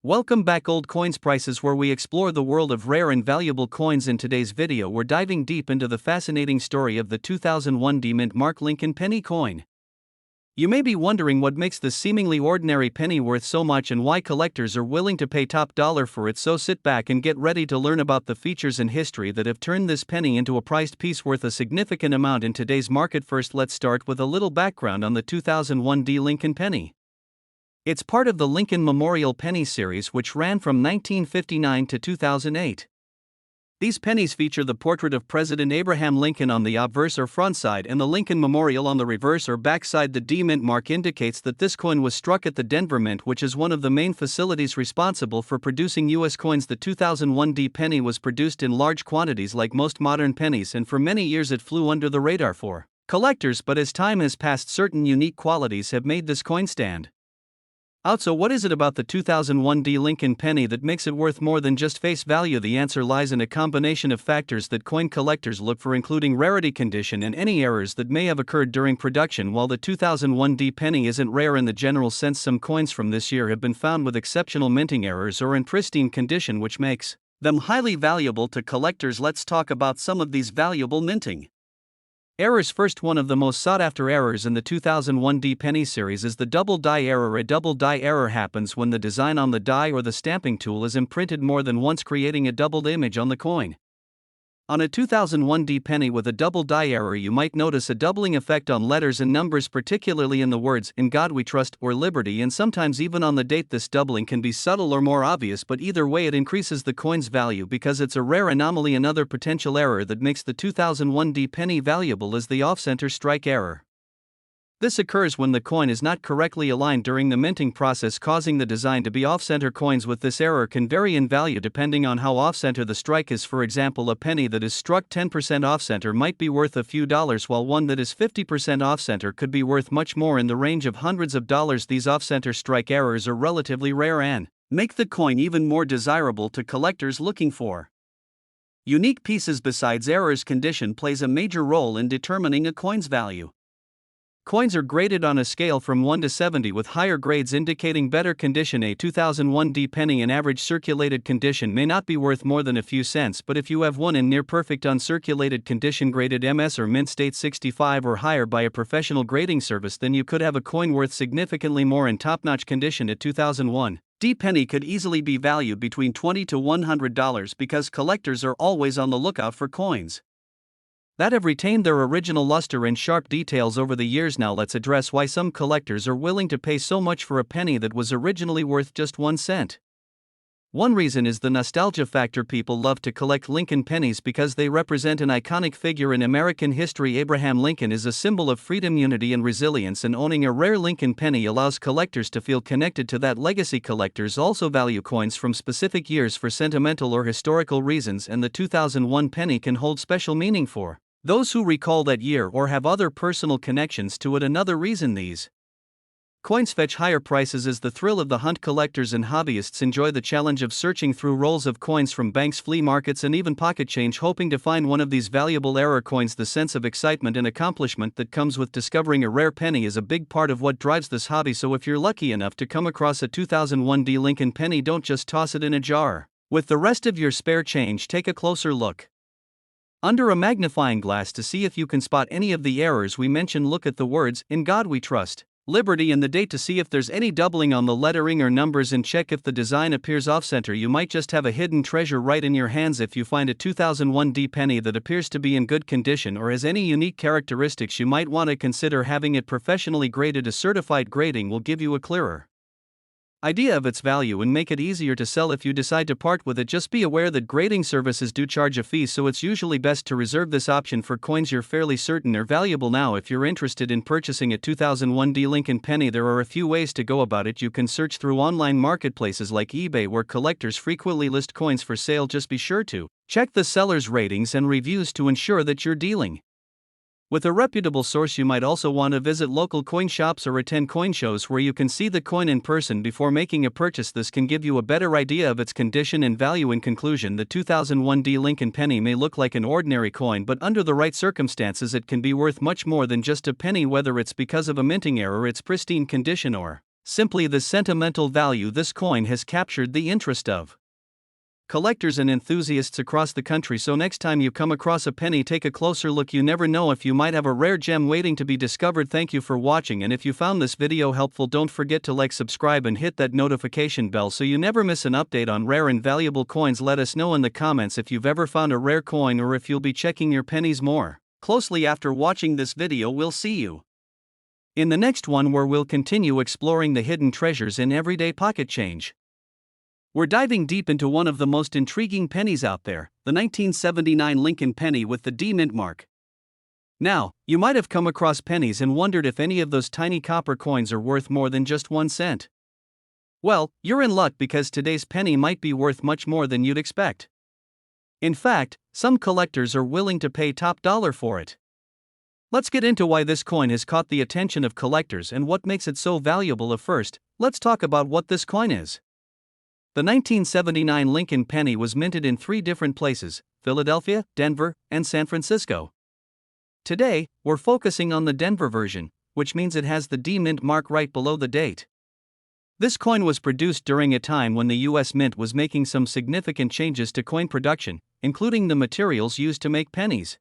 Welcome back, Old Coins Prices, where we explore the world of rare and valuable coins. In today's video, we're diving deep into the fascinating story of the 2001 D-Mint Mark Lincoln penny coin. You may be wondering what makes this seemingly ordinary penny worth so much and why collectors are willing to pay top dollar for it, so sit back and get ready to learn about the features and history that have turned this penny into a prized piece worth a significant amount in today's market. First, let's start with a little background on the 2001 D Lincoln penny. It's part of the Lincoln Memorial Penny series, which ran from 1959 to 2008. These pennies feature the portrait of President Abraham Lincoln on the obverse or front side and the Lincoln Memorial on the reverse or back side. The D-Mint mark indicates that this coin was struck at the Denver Mint, which is one of the main facilities responsible for producing U.S. coins. The 2001 D penny was produced in large quantities like most modern pennies, and for many years it flew under the radar for collectors, but as time has passed, certain unique qualities have made this coin stand out. So what is it about the 2001 D Lincoln penny that makes it worth more than just face value? The answer lies in a combination of factors that coin collectors look for, including rarity, condition, and any errors that may have occurred during production. While the 2001 D penny isn't rare in the general sense, some coins from this year have been found with exceptional minting errors or in pristine condition, which makes them highly valuable to collectors. Let's talk about some of these valuable minting errors. First, one of the most sought-after errors in the 2001 D penny series is the double die error. A double die error happens when the design on the die or the stamping tool is imprinted more than once, creating a doubled image on the coin. On a 2001 D penny with a double die error, you might notice a doubling effect on letters and numbers, particularly in the words "In God We Trust" or "Liberty," and sometimes even on the date. This doubling can be subtle or more obvious, but either way it increases the coin's value because it's a rare anomaly. Another potential error that makes the 2001 D penny valuable is the off-center strike error. This occurs when the coin is not correctly aligned during the minting process, causing the design to be off-center. Coins with this error can vary in value depending on how off-center the strike is. For example, a penny that is struck 10% off-center might be worth a few dollars, while one that is 50% off-center could be worth much more, in the range of hundreds of dollars. These off-center strike errors are relatively rare and make the coin even more desirable to collectors looking for unique pieces. Besides errors, condition plays a major role in determining a coin's value. Coins are graded on a scale from 1 to 70, with higher grades indicating better condition. A 2001 D penny in average circulated condition may not be worth more than a few cents, but if you have one in near perfect uncirculated condition graded MS or mint state 65 or higher by a professional grading service, then you could have a coin worth significantly more in top-notch condition. A 2001 D penny could easily be valued between $20 to $100 because collectors are always on the lookout for coins that have retained their original luster and sharp details over the years. Now let's address why some collectors are willing to pay so much for a penny that was originally worth just 1 cent. One reason is the nostalgia factor. People love to collect Lincoln pennies because they represent an iconic figure in American history. Abraham Lincoln is a symbol of freedom, unity, and resilience, and owning a rare Lincoln penny allows collectors to feel connected to that legacy. Collectors also value coins from specific years for sentimental or historical reasons, and the 2001 penny can hold special meaning for those who recall that year or have other personal connections to it. Another reason these coins fetch higher prices is the thrill of the hunt. Collectors and hobbyists enjoy the challenge of searching through rolls of coins from banks, flea markets, and even pocket change, hoping to find one of these valuable error coins. The sense of excitement and accomplishment that comes with discovering a rare penny is a big part of what drives this hobby. So if you're lucky enough to come across a 2001 D Lincoln penny, don't just toss it in a jar with the rest of your spare change. Take a closer look under a magnifying glass to see if you can spot any of the errors we mentioned. Look at the words "In God We Trust," "Liberty," and the date to see if there's any doubling on the lettering or numbers, and check if the design appears off-center. You might just have a hidden treasure right in your hands. If you find a 2001 D penny that appears to be in good condition or has any unique characteristics, you might want to consider having it professionally graded. A certified grading will give you a clearer idea of its value and make it easier to sell if you decide to part with it. Just be aware that grading services do charge a fee, so it's usually best to reserve this option for coins you're fairly certain are valuable. Now, if you're interested in purchasing a 2001 D Lincoln penny, there are a few ways to go about it. You can search through online marketplaces like eBay, where collectors frequently list coins for sale. Just be sure to check the seller's ratings and reviews to ensure that you're dealing with a reputable source. You might also want to visit local coin shops or attend coin shows where you can see the coin in person before making a purchase. This can give you a better idea of its condition and value. In conclusion, the 2001 D Lincoln penny may look like an ordinary coin, but under the right circumstances it can be worth much more than just a penny, whether it's because of a minting error, its pristine condition, or Simply the sentimental value this coin has captured the interest of collectors and enthusiasts across the country. So next time you come across a penny, take a closer look. You never know if you might have a rare gem waiting to be discovered. Thank you for watching, and if you found this video helpful, don't forget to like, subscribe and hit that notification bell so you never miss an update on rare and valuable coins. Let us know in the comments if you've ever found a rare coin or if you'll be checking your pennies more closely after watching this video. We'll see you in the next one, where we'll continue exploring the hidden treasures in everyday pocket change. We're diving deep into one of the most intriguing pennies out there, the 1979 Lincoln penny with the D mint mark. Now, you might have come across pennies and wondered if any of those tiny copper coins are worth more than just 1 cent. Well, you're in luck, because today's penny might be worth much more than you'd expect. In fact, some collectors are willing to pay top dollar for it. Let's get into why this coin has caught the attention of collectors and what makes it so valuable. First, let's talk about what this coin is. The 1979 Lincoln penny was minted in 3 different places: Philadelphia, Denver, and San Francisco. Today, we're focusing on the Denver version, which means it has the D mint mark right below the date. This coin was produced during a time when the U.S. Mint was making some significant changes to coin production, including the materials used to make pennies.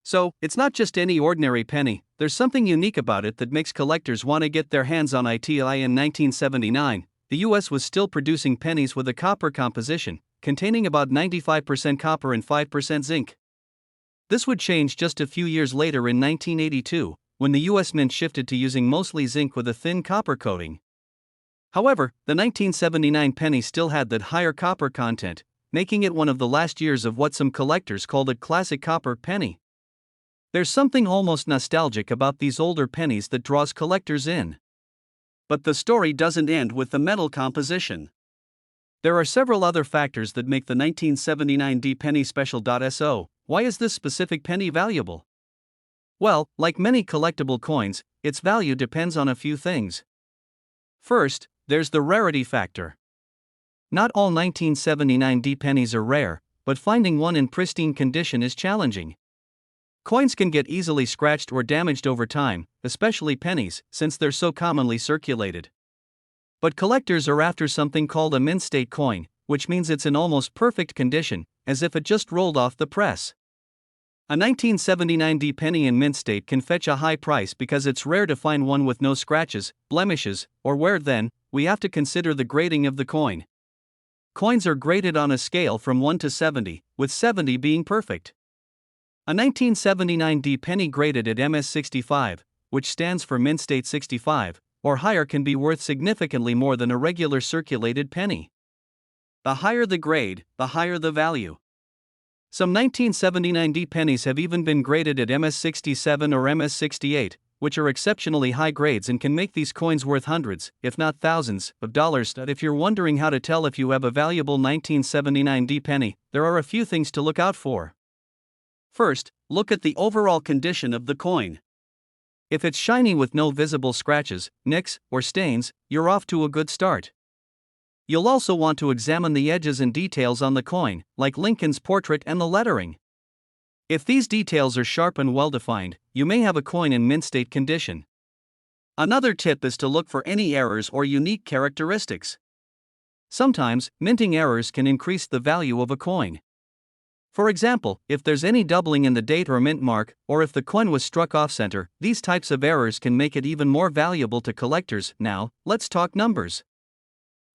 So, it's not just any ordinary penny. There's something unique about it that makes collectors want to get their hands on it. In 1979, the US was still producing pennies with a copper composition, containing about 95% copper and 5% zinc. This would change just a few years later in 1982, when the US Mint shifted to using mostly zinc with a thin copper coating. However, the 1979 penny still had that higher copper content, making it one of the last years of what some collectors called a classic copper penny. There's something almost nostalgic about these older pennies that draws collectors in. But the story doesn't end with the metal composition. There are several other factors that make the 1979 D penny special. So, why is this specific penny valuable? Well, like many collectible coins, its value depends on a few things. First, there's the rarity factor. Not all 1979 D pennies are rare, but finding one in pristine condition is challenging. Coins can get easily scratched or damaged over time, especially pennies, since they're so commonly circulated. But collectors are after something called a mint state coin, which means it's in almost perfect condition, as if it just rolled off the press. A 1979 D penny in mint state can fetch a high price because it's rare to find one with no scratches, blemishes, or wear. Then, we have to consider the grading of the coin. Coins are graded on a scale from 1 to 70, with 70 being perfect. A 1979 D penny graded at MS65, which stands for mint state 65, or higher, can be worth significantly more than a regular circulated penny. The higher the grade, the higher the value. Some 1979 D pennies have even been graded at MS67 or MS68, which are exceptionally high grades and can make these coins worth hundreds, if not thousands, of dollars. If you're wondering how to tell if you have a valuable 1979 D penny, there are a few things to look out for. First, look at the overall condition of the coin. If it's shiny with no visible scratches, nicks, or stains, you're off to a good start. You'll also want to examine the edges and details on the coin, like Lincoln's portrait and the lettering. If these details are sharp and well-defined, you may have a coin in mint state condition. Another tip is to look for any errors or unique characteristics. Sometimes, minting errors can increase the value of a coin. For example, if there's any doubling in the date or mint mark, or if the coin was struck off-center, these types of errors can make it even more valuable to collectors. Now, let's talk numbers.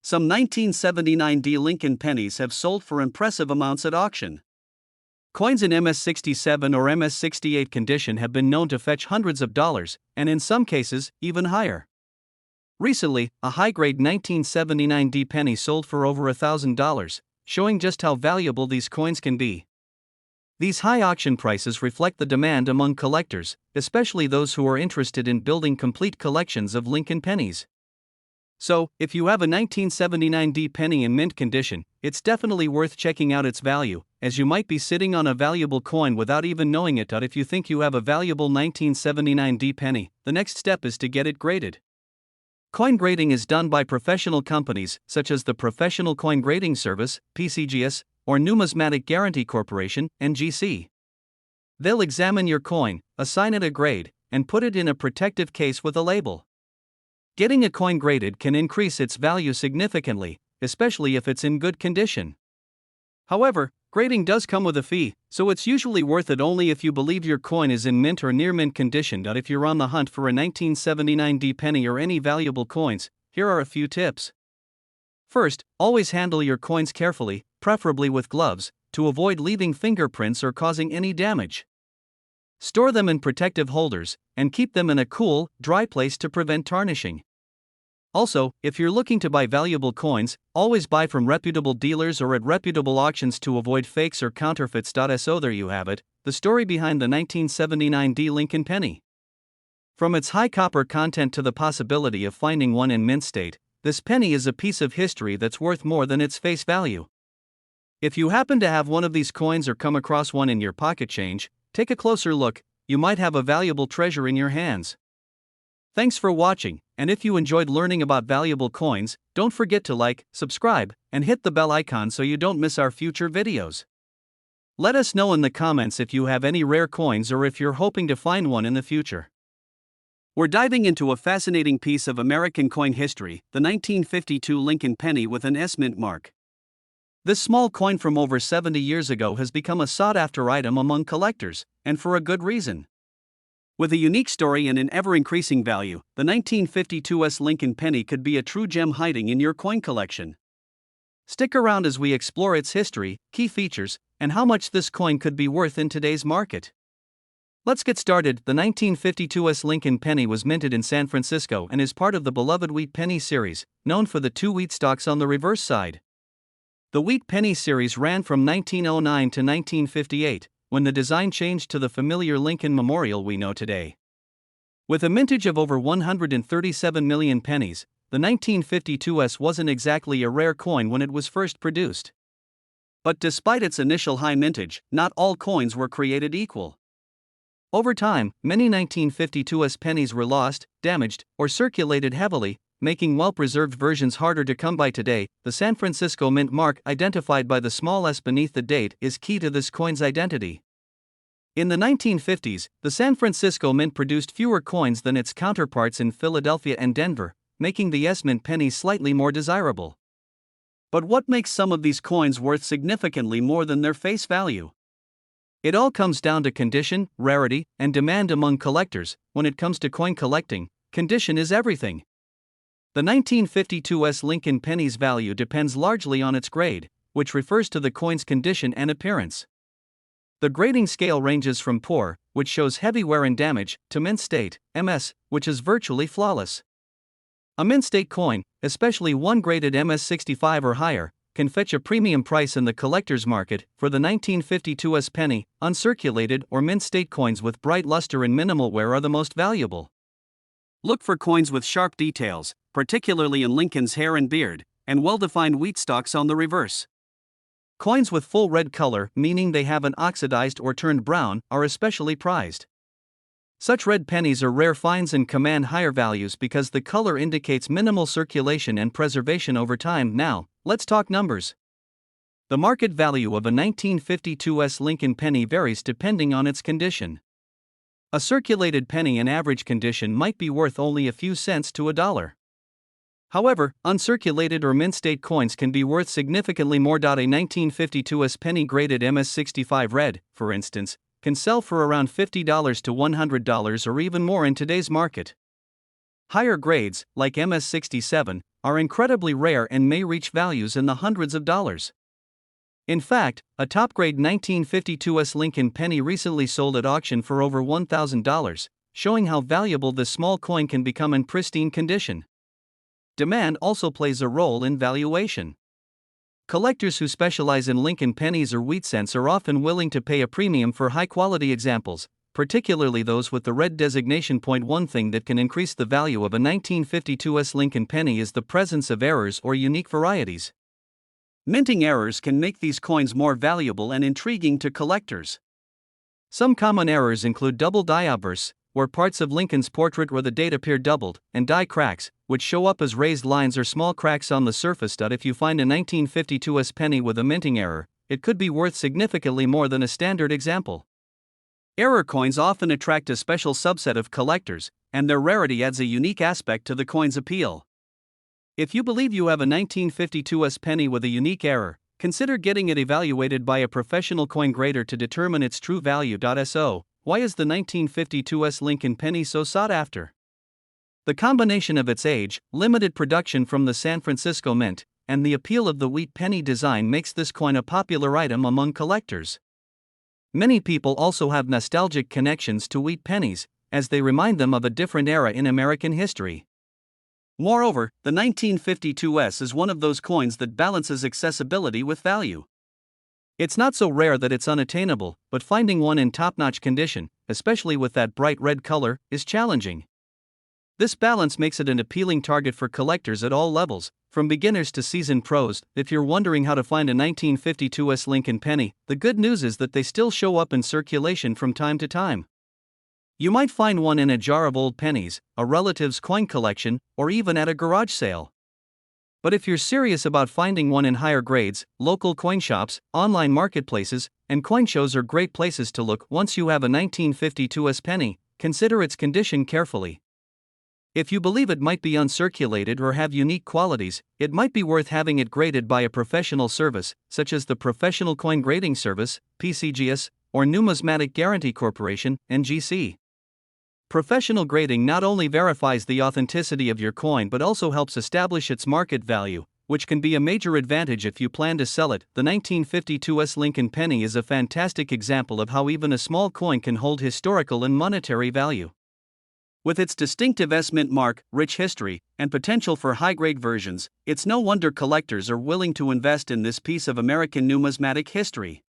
Some 1979 D Lincoln pennies have sold for impressive amounts at auction. Coins in MS67 or MS68 condition have been known to fetch hundreds of dollars, and in some cases, even higher. Recently, a high-grade 1979 D penny sold for over $1,000, showing just how valuable these coins can be. These high auction prices reflect the demand among collectors, especially those who are interested in building complete collections of Lincoln pennies. So, if you have a 1979 D penny in mint condition, it's definitely worth checking out its value, as you might be sitting on a valuable coin without even knowing it. If you think you have a valuable 1979 D penny, the next step is to get it graded. Coin grading is done by professional companies, such as the Professional Coin Grading Service, PCGS, or Numismatic Guarantee Corporation, NGC. They'll examine your coin, assign it a grade, and put it in a protective case with a label. Getting a coin graded can increase its value significantly, especially if it's in good condition. However, grading does come with a fee, so it's usually worth it only if you believe your coin is in mint or near mint condition. If you're on the hunt for a 1979 D penny or any valuable coins, here are a few tips. First, always handle your coins carefully, preferably with gloves, to avoid leaving fingerprints or causing any damage. Store them in protective holders, and keep them in a cool, dry place to prevent tarnishing. Also, if you're looking to buy valuable coins, always buy from reputable dealers or at reputable auctions to avoid fakes or counterfeits. So there you have it, the story behind the 1979 D Lincoln penny. From its high copper content to the possibility of finding one in mint state, this penny is a piece of history that's worth more than its face value. If you happen to have one of these coins or come across one in your pocket change, take a closer look, you might have a valuable treasure in your hands. Thanks for watching, and if you enjoyed learning about valuable coins, don't forget to like, subscribe, and hit the bell icon so you don't miss our future videos. Let us know in the comments if you have any rare coins or if you're hoping to find one in the future. We're diving into a fascinating piece of American coin history, the 1952 Lincoln penny with an S mint mark. This small coin from over 70 years ago has become a sought-after item among collectors, and for a good reason. With a unique story and an ever-increasing value, the 1952 S Lincoln penny could be a true gem hiding in your coin collection. Stick around as we explore its history, key features, and how much this coin could be worth in today's market. Let's get started. The 1952 S Lincoln penny was minted in San Francisco and is part of the beloved Wheat Penny series, known for the two wheat stalks on the reverse side. The Wheat Penny series ran from 1909 to 1958, when the design changed to the familiar Lincoln Memorial we know today. With a mintage of over 137 million pennies, the 1952 S wasn't exactly a rare coin when it was first produced. But despite its initial high mintage, not all coins were created equal. Over time, many 1952 S pennies were lost, damaged, or circulated heavily, making well-preserved versions harder to come by today. The San Francisco mint mark, identified by the small s beneath the date, is key to this coin's identity. In the 1950s, the San Francisco mint produced fewer coins than its counterparts in Philadelphia and Denver, making the S mint penny slightly more desirable. But what makes some of these coins worth significantly more than their face value? It all comes down to condition, rarity, and demand among collectors. When it comes to coin collecting, condition is everything. The 1952 S Lincoln penny's value depends largely on its grade, which refers to the coin's condition and appearance. The grading scale ranges from poor, which shows heavy wear and damage, to mint state, MS, which is virtually flawless. A mint state coin, especially one graded MS65 or higher, can fetch a premium price in the collector's market. For the 1952 S penny, uncirculated or mint state coins with bright luster and minimal wear are the most valuable. Look for coins with sharp details, particularly in Lincoln's hair and beard, and well-defined wheat stalks on the reverse. Coins with full red color, meaning they haven't oxidized or turned brown, are especially prized. Such red pennies are rare finds and command higher values because the color indicates minimal circulation and preservation over time. Now, let's talk numbers. The market value of a 1952 S Lincoln penny varies depending on its condition. A circulated penny in average condition might be worth only a few cents to $1. However, uncirculated or mint state coins can be worth significantly more. A 1952 S penny graded MS65 red, for instance, can sell for around $50 to $100 or even more in today's market. Higher grades, like MS67, are incredibly rare and may reach values in the hundreds of dollars. In fact, a top-grade 1952 S Lincoln penny recently sold at auction for over $1,000, showing how valuable this small coin can become in pristine condition. Demand also plays a role in valuation. Collectors who specialize in Lincoln pennies or wheat cents are often willing to pay a premium for high-quality examples, particularly those with the red designation. One thing that can increase the value of a 1952 S Lincoln penny is the presence of errors or unique varieties. Minting errors can make these coins more valuable and intriguing to collectors. Some common errors include double die obverse, where parts of Lincoln's portrait or the date appear doubled, and die cracks, which show up as raised lines or small cracks on the surface. If you find a 1952 S penny with a minting error, it could be worth significantly more than a standard example. Error coins often attract a special subset of collectors, and their rarity adds a unique aspect to the coin's appeal. If you believe you have a 1952's penny with a unique error, consider getting it evaluated by a professional coin grader to determine its true value. So, why is the 1952's Lincoln penny so sought after? The combination of its age, limited production from the San Francisco Mint, and the appeal of the wheat penny design makes this coin a popular item among collectors. Many people also have nostalgic connections to wheat pennies, as they remind them of a different era in American history. Moreover, the 1952's is one of those coins that balances accessibility with value. It's not so rare that it's unattainable, but finding one in top-notch condition, especially with that bright red color, is challenging. This balance makes it an appealing target for collectors at all levels, from beginners to seasoned pros. If you're wondering how to find a 1952's Lincoln penny, the good news is that they still show up in circulation from time to time. You might find one in a jar of old pennies, a relative's coin collection, or even at a garage sale. But if you're serious about finding one in higher grades, local coin shops, online marketplaces, and coin shows are great places to look. Once you have a 1952's penny, consider its condition carefully. If you believe it might be uncirculated or have unique qualities, it might be worth having it graded by a professional service, such as the Professional Coin Grading Service, PCGS, or Numismatic Guarantee Corporation, NGC. Professional grading not only verifies the authenticity of your coin but also helps establish its market value, which can be a major advantage if you plan to sell it. The 1952's Lincoln penny is a fantastic example of how even a small coin can hold historical and monetary value. With its distinctive S-Mint mark, rich history, and potential for high-grade versions, it's no wonder collectors are willing to invest in this piece of American numismatic history.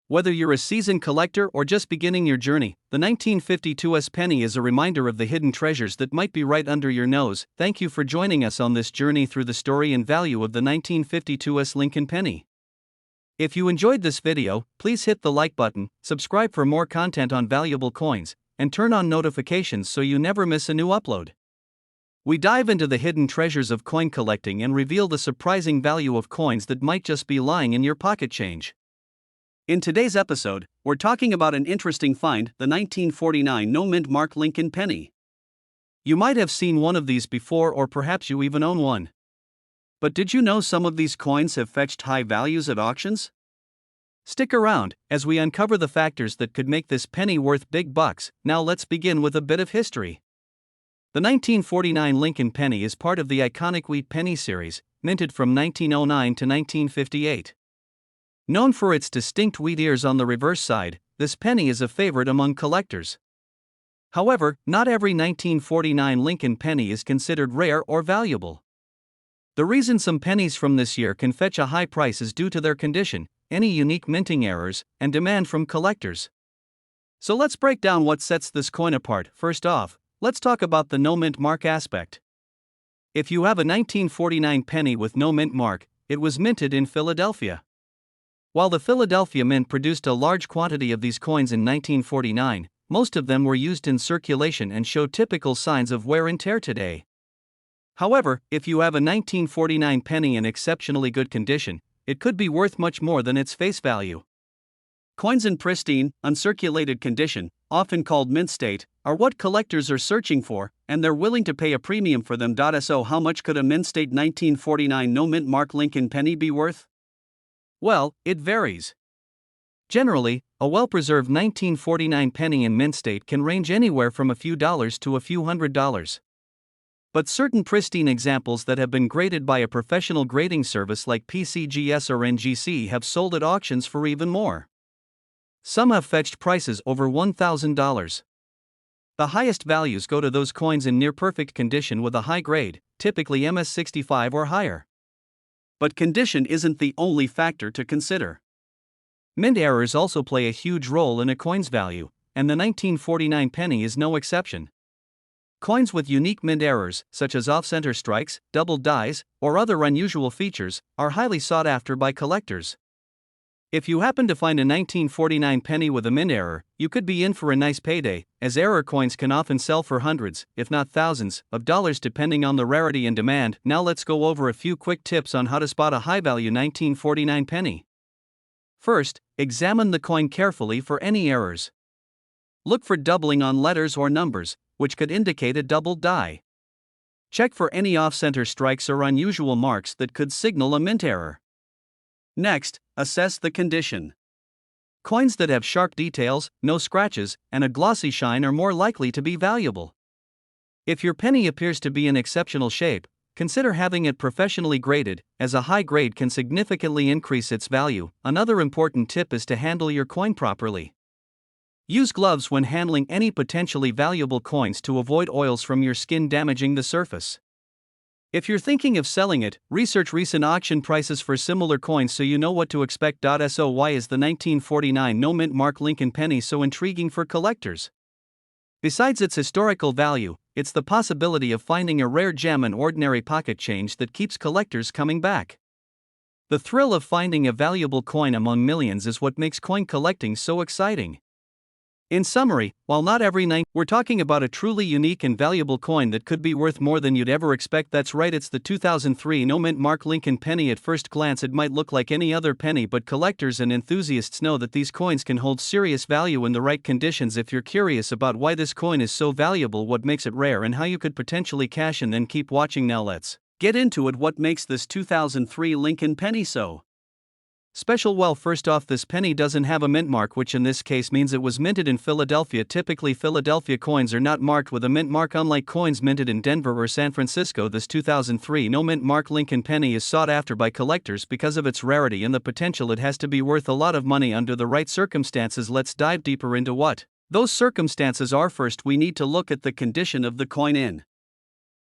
Whether you're a seasoned collector or just beginning your journey, the 1952's penny is a reminder of the hidden treasures that might be right under your nose. Thank you for joining us on this journey through the story and value of the 1952's Lincoln penny. If you enjoyed this video, please hit the like button, subscribe for more content on valuable coins, and turn on notifications so you never miss a new upload. We dive into the hidden treasures of coin collecting and reveal the surprising value of coins that might just be lying in your pocket change. In today's episode, we're talking about an interesting find, the 1949 no-mint mark Lincoln penny. You might have seen one of these before, or perhaps you even own one. But did you know some of these coins have fetched high values at auctions? Stick around, as we uncover the factors that could make this penny worth big bucks. Now let's begin with a bit of history. The 1949 Lincoln penny is part of the iconic wheat penny series, minted from 1909 to 1958. Known for its distinct wheat ears on the reverse side, this penny is a favorite among collectors. However, not every 1949 Lincoln penny is considered rare or valuable. The reason some pennies from this year can fetch a high price is due to their condition, any unique minting errors, and demand from collectors. So let's break down what sets this coin apart. First off, let's talk about the no mint mark aspect. If you have a 1949 penny with no mint mark, it was minted in Philadelphia. While the Philadelphia Mint produced a large quantity of these coins in 1949, most of them were used in circulation and show typical signs of wear and tear today. However, if you have a 1949 penny in exceptionally good condition, it could be worth much more than its face value. Coins in pristine, uncirculated condition, often called mint state, are what collectors are searching for, and they're willing to pay a premium for them. So how much could a mint state 1949 no mint mark Lincoln penny be worth? Well, it varies. Generally, a well-preserved 1949 penny in mint state can range anywhere from a few dollars to a few $100s. But certain pristine examples that have been graded by a professional grading service like PCGS or NGC have sold at auctions for even more. Some have fetched prices over $1,000. The highest values go to those coins in near-perfect condition with a high grade, typically MS65 or higher. But condition isn't the only factor to consider. Mint errors also play a huge role in a coin's value, and the 1949 penny is no exception. Coins with unique mint errors, such as off-center strikes, doubled dies, or other unusual features, are highly sought after by collectors. If you happen to find a 1949 penny with a mint error, you could be in for a nice payday, as error coins can often sell for hundreds, if not thousands, of dollars depending on the rarity and demand. Now let's go over a few quick tips on how to spot a high-value 1949 penny. First, examine the coin carefully for any errors. Look for doubling on letters or numbers, which could indicate a doubled die. Check for any off-center strikes or unusual marks that could signal a mint error. Next, assess the condition. Coins that have sharp details, no scratches, and a glossy shine are more likely to be valuable. If your penny appears to be in exceptional shape, consider having it professionally graded, as a high grade can significantly increase its value. Another important tip is to handle your coin properly. Use gloves when handling any potentially valuable coins to avoid oils from your skin damaging the surface. If you're thinking of selling it, research recent auction prices for similar coins so you know what to expect. So why is the 1949 no-mint mark Lincoln penny so intriguing for collectors? Besides its historical value, it's the possibility of finding a rare gem in ordinary pocket change that keeps collectors coming back. The thrill of finding a valuable coin among millions is what makes coin collecting so exciting. In summary, while not every night, we're talking about a truly unique and valuable coin that could be worth more than you'd ever expect. That's right, it's the 2003 no-mint mark Lincoln penny. At first glance it might look like any other penny, but collectors and enthusiasts know that these coins can hold serious value in the right conditions. If you're curious about why this coin is so valuable, what makes it rare, and how you could potentially cash in, then keep watching. Now let's get into it. What makes this 2003 Lincoln penny so special? Well, first off, this penny doesn't have a mint mark, which in this case means it was minted in Philadelphia. Typically, Philadelphia coins are not marked with a mint mark, unlike coins minted in Denver or San Francisco. This 2003 no-mint mark Lincoln penny is sought after by collectors because of its rarity and the potential it has to be worth a lot of money under the right circumstances. Let's dive deeper into what those circumstances are. First, we need to look at the condition of the coin. In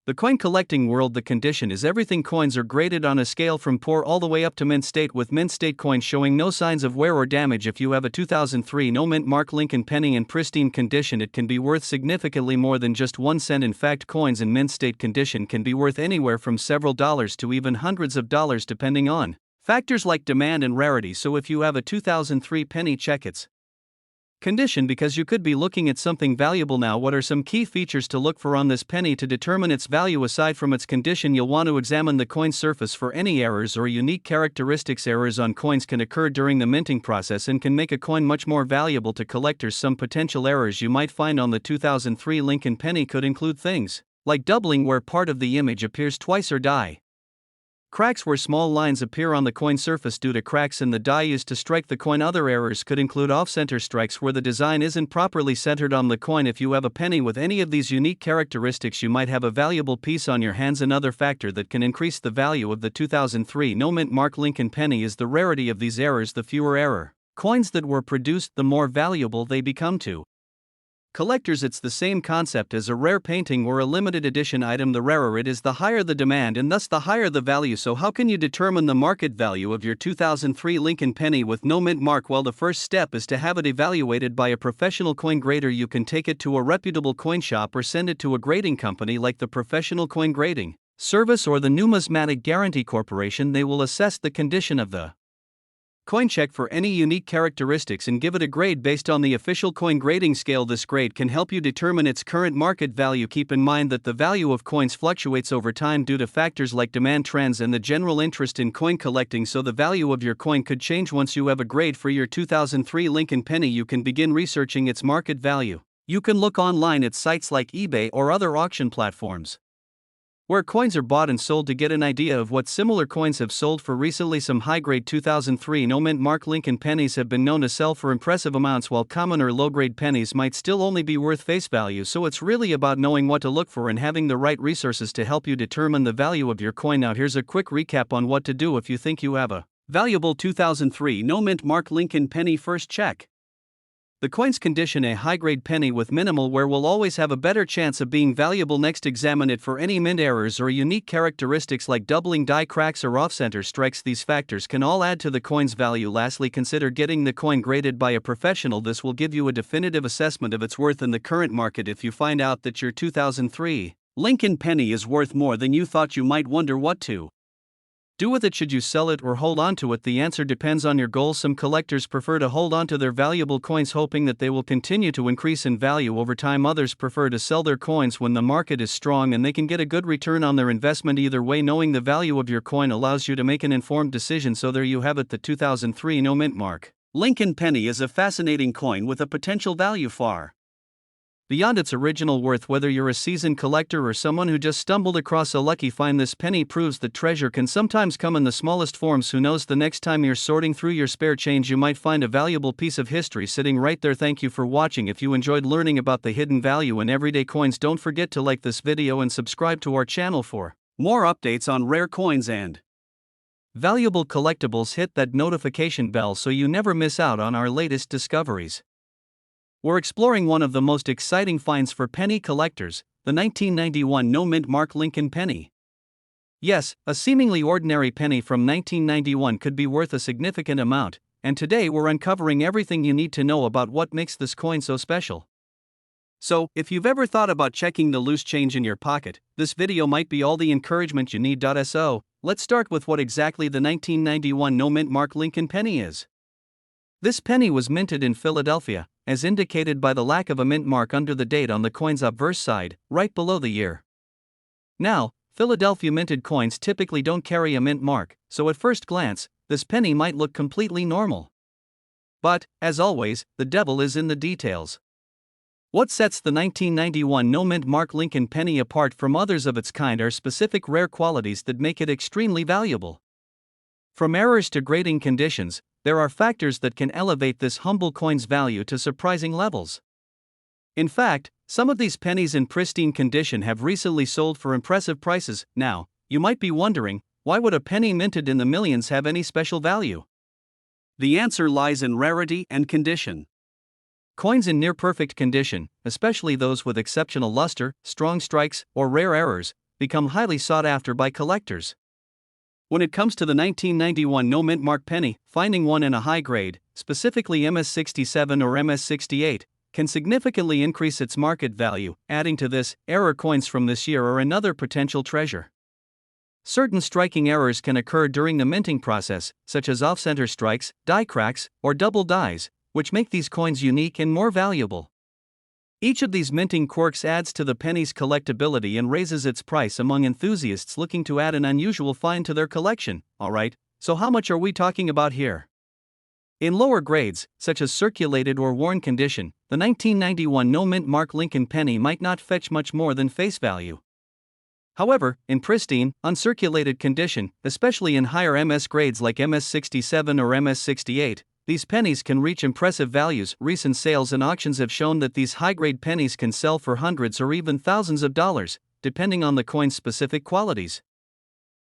the coin collecting world, the condition is everything. Coins are graded on a scale from poor all the way up to mint state, with mint state coins showing no signs of wear or damage. If you have a 2003 no-mint mark Lincoln penny in pristine condition, it can be worth significantly more than just 1 cent. In fact, coins in mint state condition can be worth anywhere from several dollars to even hundreds of dollars, depending on factors like demand and rarity. So if you have a 2003 penny, check its condition, because you could be looking at something valuable. Now, what are some key features to look for on this penny to determine its value? Aside from its condition, you'll want to examine the coin surface for any errors or unique characteristics. Errors on coins can occur during the minting process and can make a coin much more valuable to collectors. Some potential errors you might find on the 2003 Lincoln penny could include things like doubling, where part of the image appears twice, or die cracks, where small lines appear on the coin surface due to cracks in the die used to strike the coin. Other errors could include off-center strikes, where the design isn't properly centered on the coin. If you have a penny with any of these unique characteristics, you might have a valuable piece on your hands. Another factor that can increase the value of the 2003 no-mint mark Lincoln penny is the rarity of these errors. The fewer error coins that were produced, the more valuable they become to collectors. It's the same concept as a rare painting or a limited edition item. The rarer it is, the higher the demand, and thus the higher the value. So how can you determine the market value of your 2003 Lincoln penny with no mint mark? Well, the first step is to have it evaluated by a professional coin grader. You can take it to a reputable coin shop or send it to a grading company like the Professional Coin Grading Service or the Numismatic Guarantee Corporation. They will assess the condition of the coin, check for any unique characteristics, and give it a grade based on the official coin grading scale. This grade can help you determine its current market value. Keep in mind that the value of coins fluctuates over time due to factors like demand trends and the general interest in coin collecting, so the value of your coin could change. Once you have a grade for your 2003 Lincoln penny, you can begin researching its market value. You can look online at sites like eBay or other auction platforms where coins are bought and sold to get an idea of what similar coins have sold for recently. Some high-grade 2003 no-mint mark Lincoln pennies have been known to sell for impressive amounts, while common or low-grade pennies might still only be worth face value. So it's really about knowing what to look for and having the right resources to help you determine the value of your coin. Now here's a quick recap on what to do if you think you have a valuable 2003 no-mint mark Lincoln penny. First, check the coin's condition. A high-grade penny with minimal wear will always have a better chance of being valuable. Next, examine it for any mint errors or unique characteristics like doubling, die cracks, or off-center strikes. These factors can all add to the coin's value. Lastly, consider getting the coin graded by a professional. This will give you a definitive assessment of its worth in the current market. If you find out that your 2003 Lincoln penny is worth more than you thought, you might wonder what to do with it. Should you sell it or hold on to it? The answer depends on your goals. Some collectors prefer to hold on to their valuable coins, hoping that they will continue to increase in value over time. Others prefer to sell their coins when the market is strong and they can get a good return on their investment. Either way, knowing the value of your coin allows you to make an informed decision. So there you have it, the 2003 no mint mark Lincoln penny is a fascinating coin with a potential value far beyond its original worth. Whether you're a seasoned collector or someone who just stumbled across a lucky find, this penny proves that treasure can sometimes come in the smallest forms. Who knows, the next time you're sorting through your spare change, you might find a valuable piece of history sitting right there. Thank you for watching. If you enjoyed learning about the hidden value in everyday coins, don't forget to like this video and subscribe to our channel for more updates on rare coins and valuable collectibles. Hit that notification bell so you never miss out on our latest discoveries. We're exploring one of the most exciting finds for penny collectors, the 1991 no-mint Mark Lincoln penny. Yes, a seemingly ordinary penny from 1991 could be worth a significant amount, and today we're uncovering everything you need to know about what makes this coin so special. So, if you've ever thought about checking the loose change in your pocket, this video might be all the encouragement you need. So, let's start with what exactly the 1991 no-mint Mark Lincoln penny is. This penny was minted in Philadelphia, as indicated by the lack of a mint mark under the date on the coin's obverse side, right below the year. Now, Philadelphia minted coins typically don't carry a mint mark, so at first glance, this penny might look completely normal. But, as always, the devil is in the details. What sets the 1991 no-mint Mark Lincoln penny apart from others of its kind are specific rare qualities that make it extremely valuable. From errors to grading conditions, there are factors that can elevate this humble coin's value to surprising levels. In fact, some of these pennies in pristine condition have recently sold for impressive prices. Now, you might be wondering, why would a penny minted in the millions have any special value? The answer lies in rarity and condition. Coins in near-perfect condition, especially those with exceptional luster, strong strikes, or rare errors, become highly sought after by collectors. When it comes to the 1991 no-mint Mark penny, finding one in a high grade, specifically MS67 or MS68, can significantly increase its market value. Adding to this, error coins from this year are another potential treasure. Certain striking errors can occur during the minting process, such as off-center strikes, die cracks, or double dies, which make these coins unique and more valuable. Each of these minting quirks adds to the penny's collectability and raises its price among enthusiasts looking to add an unusual find to their collection. Alright, so how much are we talking about here? In lower grades, such as circulated or worn condition, the 1991 no-mint Mark Lincoln penny might not fetch much more than face value. However, in pristine, uncirculated condition, especially in higher MS grades like MS67 or MS68, these pennies can reach impressive values. Recent sales and auctions have shown that these high-grade pennies can sell for hundreds or even thousands of dollars, depending on the coin's specific qualities.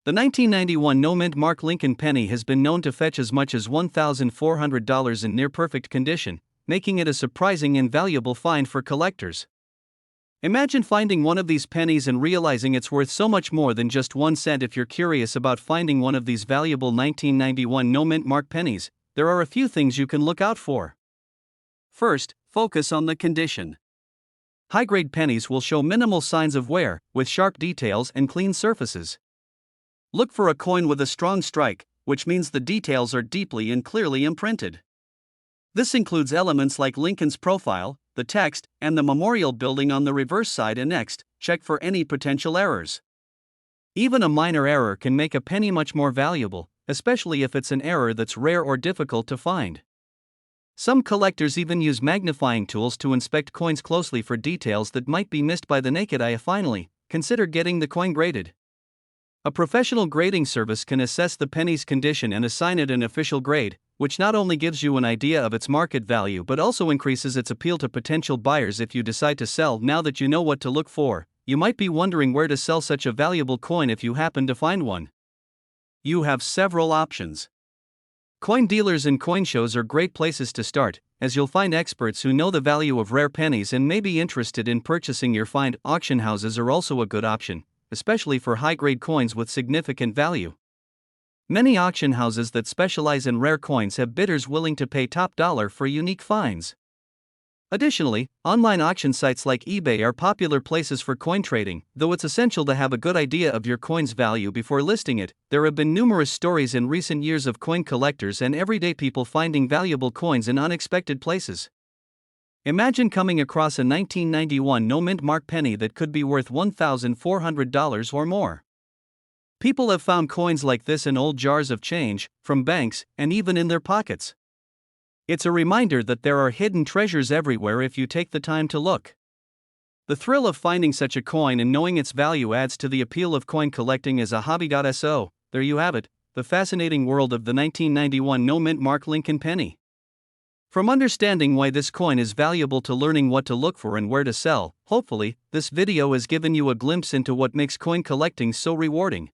The 1991 no-mint Mark Lincoln penny has been known to fetch as much as $1,400 in near-perfect condition, making it a surprising and valuable find for collectors. Imagine finding one of these pennies and realizing it's worth so much more than just 1 cent. If you're curious about finding one of these valuable 1991 no-mint Mark pennies, there are a few things you can look out for. First, focus on the condition. High-grade pennies will show minimal signs of wear, with sharp details and clean surfaces. Look for a coin with a strong strike, which means the details are deeply and clearly imprinted. This includes elements like Lincoln's profile, the text, and the memorial building on the reverse side. And next, check for any potential errors. Even a minor error can make a penny much more valuable, especially if it's an error that's rare or difficult to find. Some collectors even use magnifying tools to inspect coins closely for details that might be missed by the naked eye. Finally, consider getting the coin graded. A professional grading service can assess the penny's condition and assign it an official grade, which not only gives you an idea of its market value but also increases its appeal to potential buyers. If you decide to sell, now that you know what to look for, you might be wondering where to sell such a valuable coin. If you happen to find one, you have several options. Coin dealers and coin shows are great places to start, as you'll find experts who know the value of rare pennies and may be interested in purchasing your find. Auction houses are also a good option, especially for high-grade coins with significant value. Many auction houses that specialize in rare coins have bidders willing to pay top dollar for unique finds. Additionally, online auction sites like eBay are popular places for coin trading. Though it's essential to have a good idea of your coin's value before listing it, there have been numerous stories in recent years of coin collectors and everyday people finding valuable coins in unexpected places. Imagine coming across a 1991 no-mint Mark penny that could be worth $1,400 or more. People have found coins like this in old jars of change, from banks, and even in their pockets. It's a reminder that there are hidden treasures everywhere if you take the time to look. The thrill of finding such a coin and knowing its value adds to the appeal of coin collecting as a hobby. So, there you have it, the fascinating world of the 1991 no-mint Mark Lincoln penny. From understanding why this coin is valuable to learning what to look for and where to sell, hopefully, this video has given you a glimpse into what makes coin collecting so rewarding.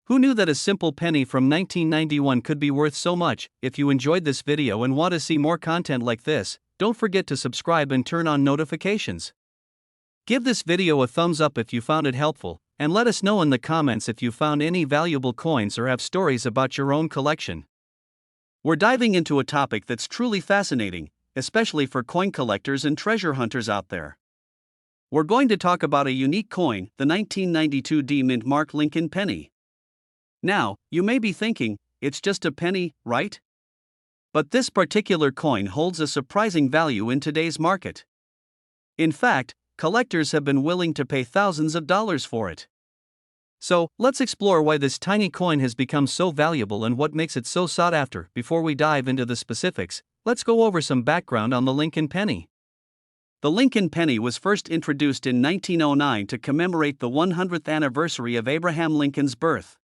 Who knew that a simple penny from 1991 could be worth so much? If you enjoyed this video and want to see more content like this, don't forget to subscribe and turn on notifications. Give this video a thumbs up if you found it helpful, and let us know in the comments if you found any valuable coins or have stories about your own collection. We're diving into a topic that's truly fascinating, especially for coin collectors and treasure hunters out there. We're going to talk about a unique coin, the 1992 D-Mint Mark Lincoln penny. Now, you may be thinking, it's just a penny, right? But this particular coin holds a surprising value in today's market. In fact, collectors have been willing to pay thousands of dollars for it. So, let's explore why this tiny coin has become so valuable and what makes it so sought after. Before we dive into the specifics, let's go over some background on the Lincoln penny. The Lincoln penny was first introduced in 1909 to commemorate the 100th anniversary of Abraham Lincoln's birth.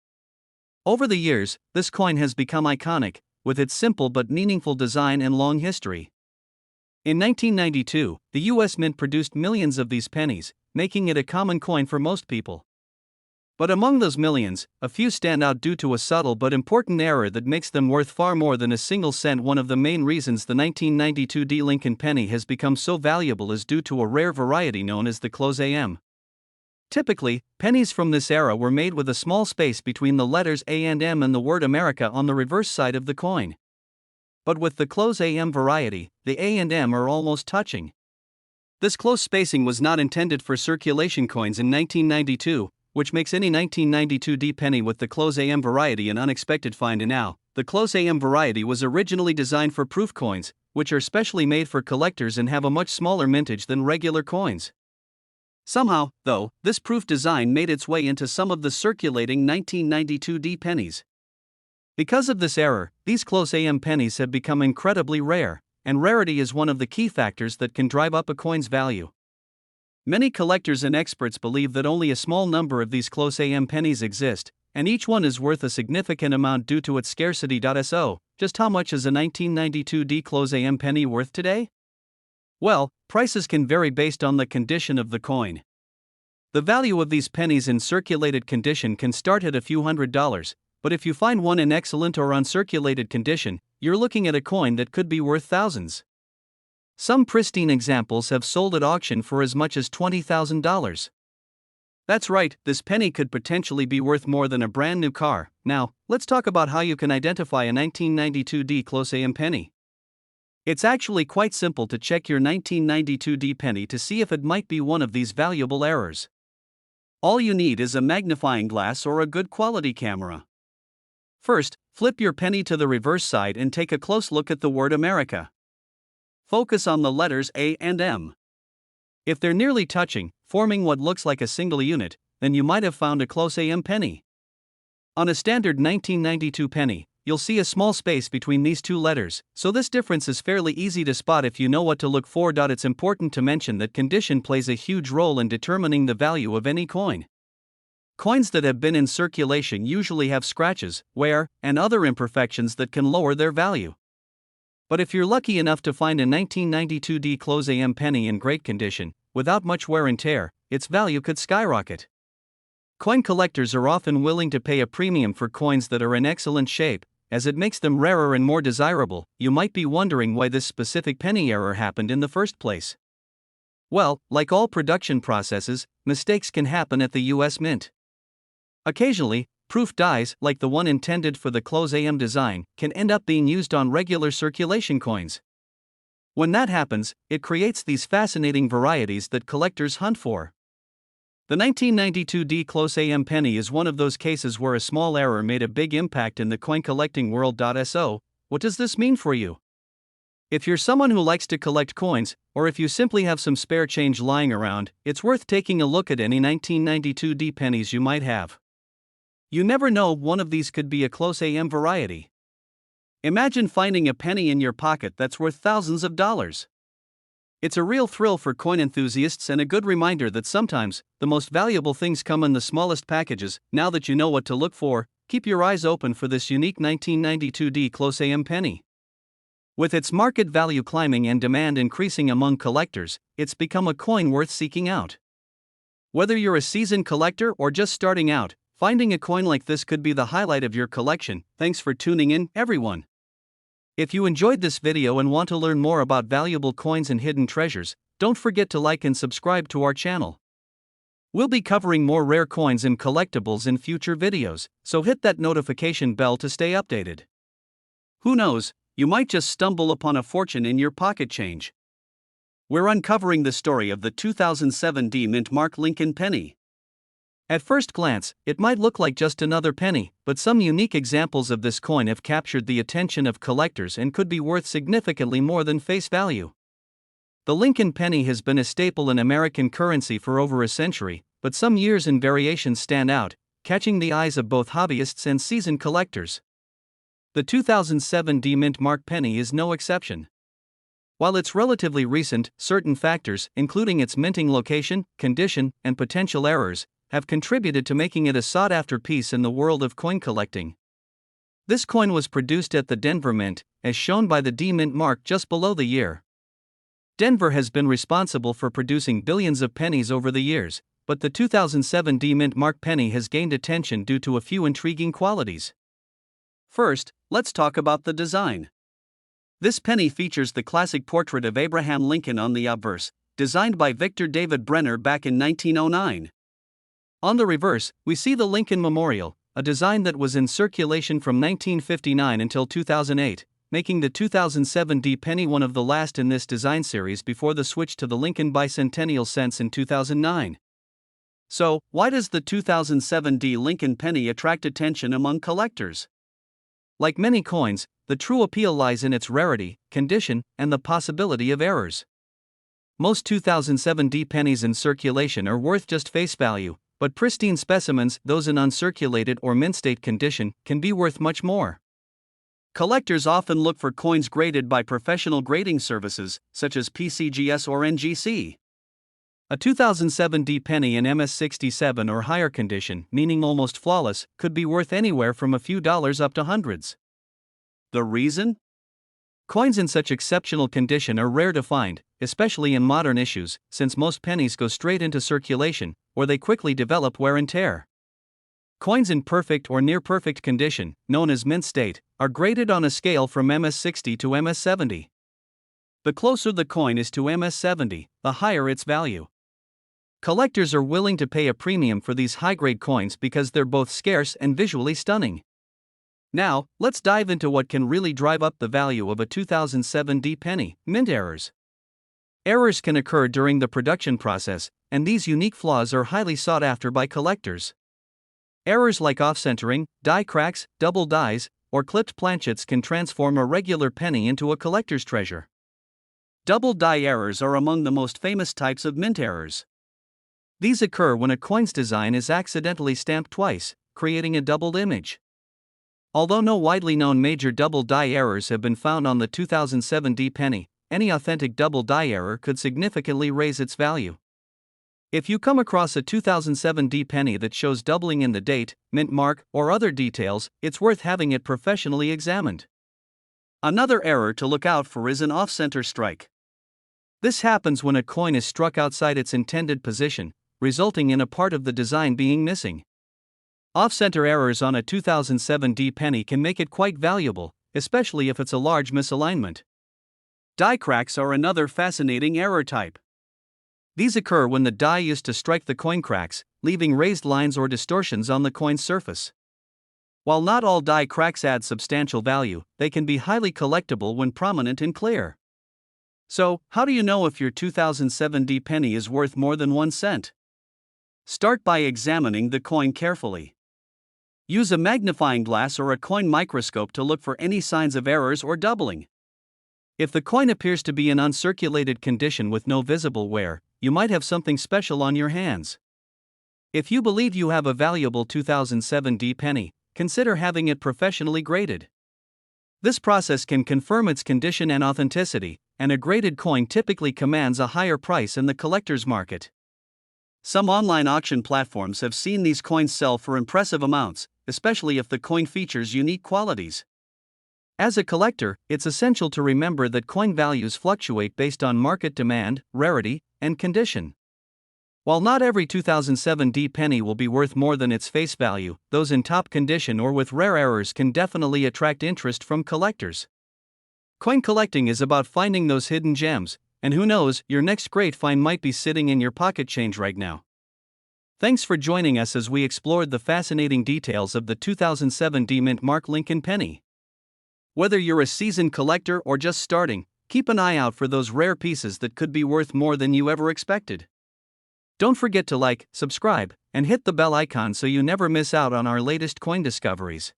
Over the years, this coin has become iconic, with its simple but meaningful design and long history. In 1992, the U.S. Mint produced millions of these pennies, making it a common coin for most people. But among those millions, a few stand out due to a subtle but important error that makes them worth far more than a single cent. One of the main reasons the 1992 D Lincoln penny has become so valuable is due to a rare variety known as the close AM. Typically, pennies from this era were made with a small space between the letters A and M and the word America on the reverse side of the coin. But with the close AM variety, the A and M are almost touching. This close spacing was not intended for circulation coins in 1992, which makes any 1992 D penny with the close AM variety an unexpected find. And now, the close AM variety was originally designed for proof coins, which are specially made for collectors and have a much smaller mintage than regular coins. Somehow, though, this proof design made its way into some of the circulating 1992 D pennies. Because of this error, these close AM pennies have become incredibly rare, and rarity is one of the key factors that can drive up a coin's value. Many collectors and experts believe that only a small number of these close AM pennies exist, and each one is worth a significant amount due to its scarcity. So, just how much is a 1992 D close AM penny worth today? Well, prices can vary based on the condition of the coin. The value of these pennies in circulated condition can start at a few $100s, but if you find one in excellent or uncirculated condition, you're looking at a coin that could be worth thousands. Some pristine examples have sold at auction for as much as $20,000. That's right, this penny could potentially be worth more than a brand new car. Now, let's talk about how you can identify a 1992 D close AM penny. It's actually quite simple to check your 1992 D penny to see if it might be one of these valuable errors. All you need is a magnifying glass or a good quality camera. First, flip your penny to the reverse side and take a close look at the word America. Focus on the letters A and M. If they're nearly touching, forming what looks like a single unit, then you might have found a close AM penny. On a standard 1992 penny, you'll see a small space between these two letters, so this difference is fairly easy to spot if you know what to look for. It's important to mention that condition plays a huge role in determining the value of any coin. Coins that have been in circulation usually have scratches, wear, and other imperfections that can lower their value. But if you're lucky enough to find a 1992 D close AM penny in great condition, without much wear and tear, its value could skyrocket. Coin collectors are often willing to pay a premium for coins that are in excellent shape, as it makes them rarer and more desirable. You might be wondering why this specific penny error happened in the first place. Well, like all production processes, mistakes can happen at the US Mint. Occasionally, proof dies, like the one intended for the close AM design, can end up being used on regular circulation coins. When that happens, it creates these fascinating varieties that collectors hunt for. The 1992 D close AM penny is one of those cases where a small error made a big impact in the coin collecting world. So, what does this mean for you? If you're someone who likes to collect coins, or if you simply have some spare change lying around, it's worth taking a look at any 1992 D pennies you might have. You never know, one of these could be a close AM variety. Imagine finding a penny in your pocket that's worth thousands of dollars. It's a real thrill for coin enthusiasts and a good reminder that sometimes, the most valuable things come in the smallest packages. Now that you know what to look for, keep your eyes open for this unique 1992 D Close AM penny. With its market value climbing and demand increasing among collectors, it's become a coin worth seeking out. Whether you're a seasoned collector or just starting out, finding a coin like this could be the highlight of your collection. Thanks for tuning in, everyone. If you enjoyed this video and want to learn more about valuable coins and hidden treasures, don't forget to like and subscribe to our channel. We'll be covering more rare coins and collectibles in future videos, so hit that notification bell to stay updated. Who knows, you might just stumble upon a fortune in your pocket change. We're uncovering the story of the 2007 D Mint Mark Lincoln penny. At first glance, it might look like just another penny, but some unique examples of this coin have captured the attention of collectors and could be worth significantly more than face value. The Lincoln penny has been a staple in American currency for over a century, but some years and variations stand out, catching the eyes of both hobbyists and seasoned collectors. The 2007 D Mint Mark penny is no exception. While it's relatively recent, certain factors, including its minting location, condition, and potential errors, have contributed to making it a sought-after piece in the world of coin collecting. This coin was produced at the Denver Mint, as shown by the D Mint mark just below the year. Denver has been responsible for producing billions of pennies over the years, but the 2007 D Mint mark penny has gained attention due to a few intriguing qualities. First, let's talk about the design. This penny features the classic portrait of Abraham Lincoln on the obverse, designed by Victor David Brenner back in 1909. On the reverse, we see the Lincoln Memorial, a design that was in circulation from 1959 until 2008, making the 2007 D penny one of the last in this design series before the switch to the Lincoln bicentennial cents in 2009. So, why does the 2007 D Lincoln penny attract attention among collectors? Like many coins, the true appeal lies in its rarity, condition, and the possibility of errors. Most 2007 D pennies in circulation are worth just face value, but pristine specimens, those in uncirculated or mint state condition, can be worth much more. Collectors often look for coins graded by professional grading services, such as PCGS or NGC. A 2007 D penny in MS67 or higher condition, meaning almost flawless, could be worth anywhere from a few dollars up to hundreds. The reason? Coins in such exceptional condition are rare to find, especially in modern issues, since most pennies go straight into circulation, or they quickly develop wear and tear. Coins in perfect or near-perfect condition, known as mint state, are graded on a scale from MS60 to MS70. The closer the coin is to MS70, the higher its value. Collectors are willing to pay a premium for these high-grade coins because they're both scarce and visually stunning. Now, let's dive into what can really drive up the value of a 2007 D penny: mint errors. Errors can occur during the production process, and these unique flaws are highly sought after by collectors. Errors like off-centering, die cracks, double dies, or clipped planchets can transform a regular penny into a collector's treasure. Double die errors are among the most famous types of mint errors. These occur when a coin's design is accidentally stamped twice, creating a doubled image. Although no widely known major double die errors have been found on the 2007 D penny, any authentic double die error could significantly raise its value. If you come across a 2007 D penny that shows doubling in the date, mint mark, or other details, it's worth having it professionally examined. Another error to look out for is an off-center strike. This happens when a coin is struck outside its intended position, resulting in a part of the design being missing. Off-center errors on a 2007 D penny can make it quite valuable, especially if it's a large misalignment. Die cracks are another fascinating error type. These occur when the die used to strike the coin cracks, leaving raised lines or distortions on the coin's surface. While not all die cracks add substantial value, they can be highly collectible when prominent and clear. So, how do you know if your 2007 D penny is worth more than 1 cent? Start by examining the coin carefully. Use a magnifying glass or a coin microscope to look for any signs of errors or doubling. If the coin appears to be in uncirculated condition with no visible wear, you might have something special on your hands. If you believe you have a valuable 2007 D penny, consider having it professionally graded. This process can confirm its condition and authenticity, and a graded coin typically commands a higher price in the collector's market. Some online auction platforms have seen these coins sell for impressive amounts, especially if the coin features unique qualities. As a collector, it's essential to remember that coin values fluctuate based on market demand, rarity, and condition. While not every 2007 penny will be worth more than its face value, those in top condition or with rare errors can definitely attract interest from collectors. Coin collecting is about finding those hidden gems, and who knows, your next great find might be sitting in your pocket change right now. Thanks for joining us as we explored the fascinating details of the 2007 Mint Mark Lincoln penny. Whether you're a seasoned collector or just starting, keep an eye out for those rare pieces that could be worth more than you ever expected. Don't forget to like, subscribe, and hit the bell icon so you never miss out on our latest coin discoveries.